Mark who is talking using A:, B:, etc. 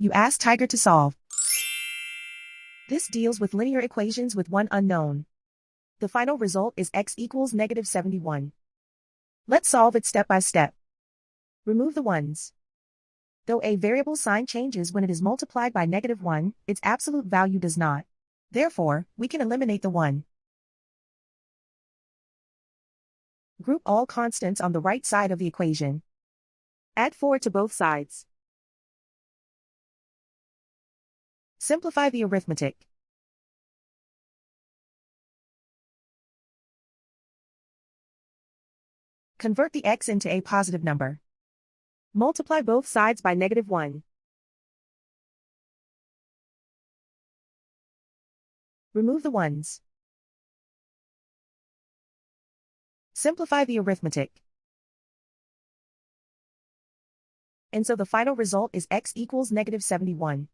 A: You ask Tiger to solve. This deals with linear equations with one unknown. The final result is x equals -71. Let's solve it step by step. Remove the ones. Though a variable sign changes when it is multiplied by -1, its absolute value does not. Therefore, we can eliminate the 1. Group all constants on the right side of the equation. Add 4 to both sides. Simplify the arithmetic. Convert the x into a positive number. Multiply both sides by -1. Remove the ones. Simplify the arithmetic. And so the final result is x equals -71.